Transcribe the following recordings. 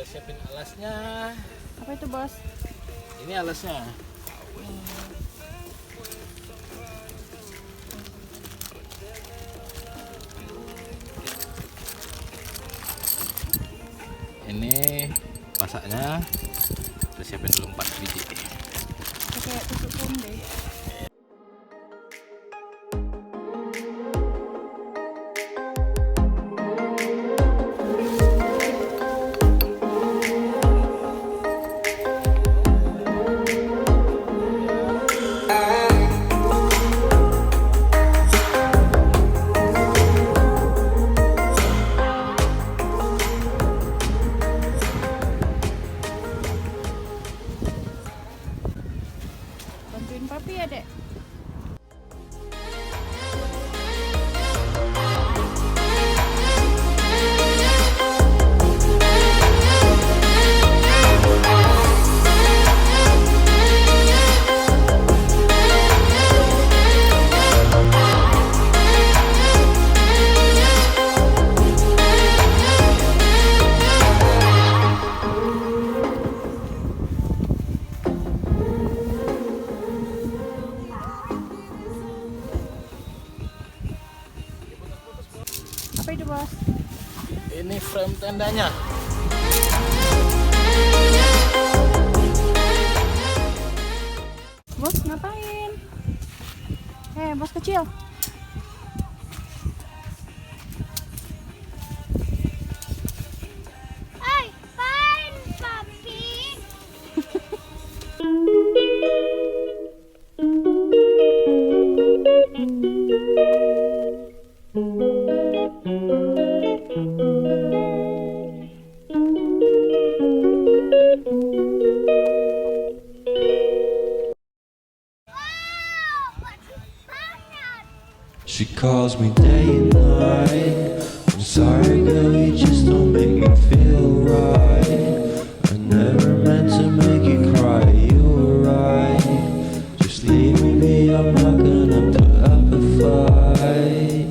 Siapin alasnya. Apa itu, Bos? Ini alasnya. Ini pasaknya. Kita siapin dulu 4 biji. Pakai tusuk foam deh. Bantuin papi ya, Dek. Apa itu, Bos? Ini frame tendanya. Bos ngapain? Bos kecil. Fine, papi. She calls me day and night. I'm sorry, girl, you just don't make me feel right. I never meant to make you cry, you were right. Just leave me be, I'm not gonna put up a fight.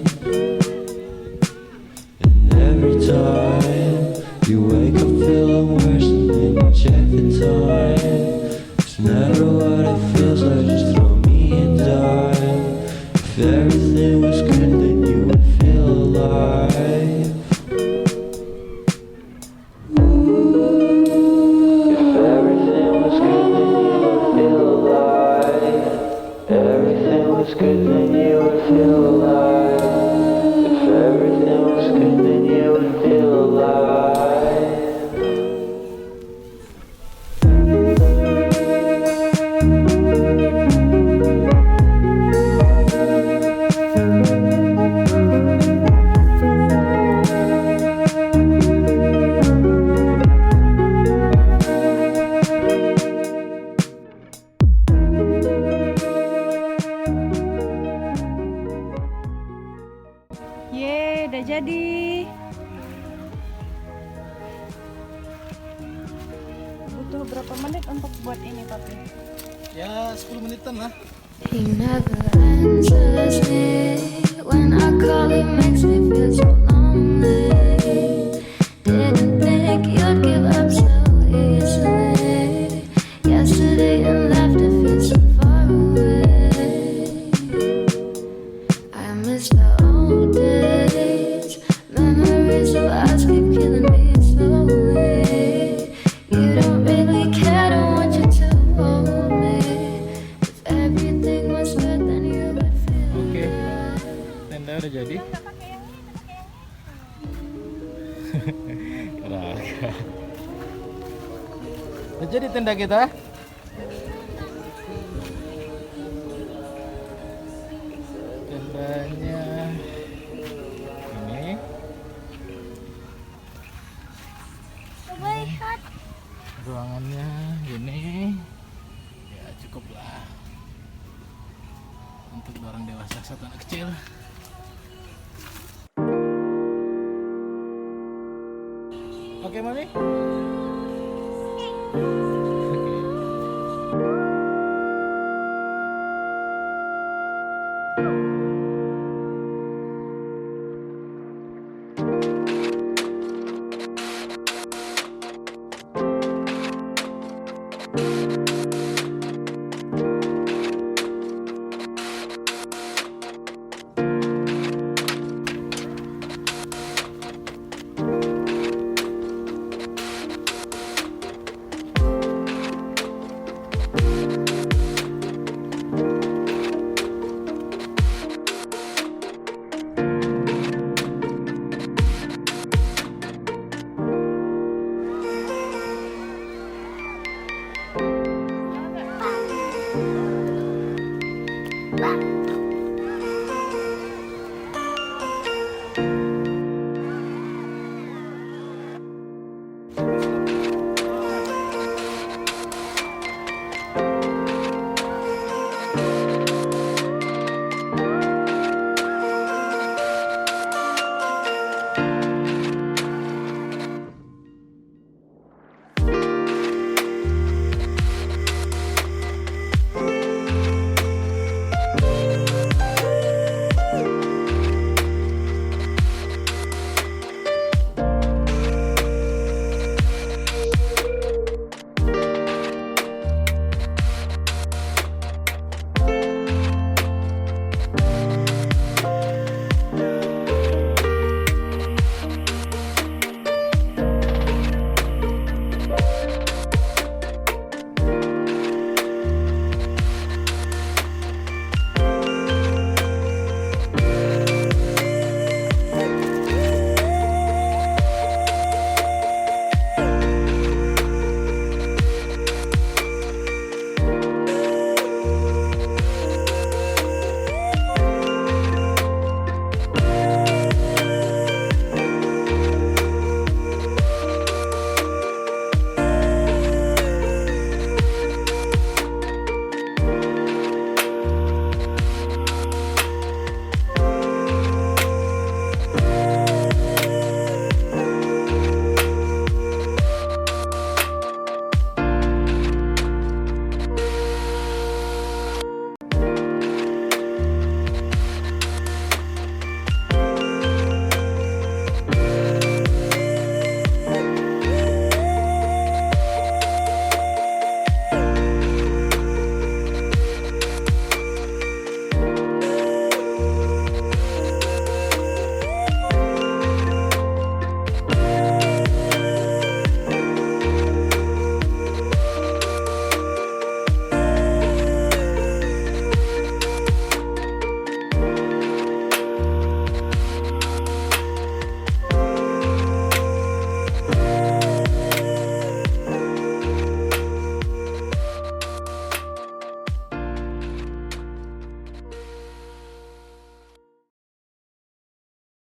And every time you wake up feeling worse, and then you check the time. It's never what it feels like, just throw me a dime. If everything was good, then you would feel alive. If everything was good, then you would feel alive. Everything was good, then you would feel alive. If everything was good, then you would feel alive. Udah jadi. Butuh berapa menit untuk buat ini, papi? Ya 10 menitan lah. He never answers me. When I call, he makes me feel so lonely. Didn't think you'd give up so easily. Yesterday and left, it feels so far away. I miss the old days. Memories of us keep killing me slowly. You don't really care, don't want you to hold me. Ini tenda kita. Tendanya ini. Coba lihat. Ruangannya gini. Ya cukup lah untuk orang dewasa satu anak kecil. Oke, Mami.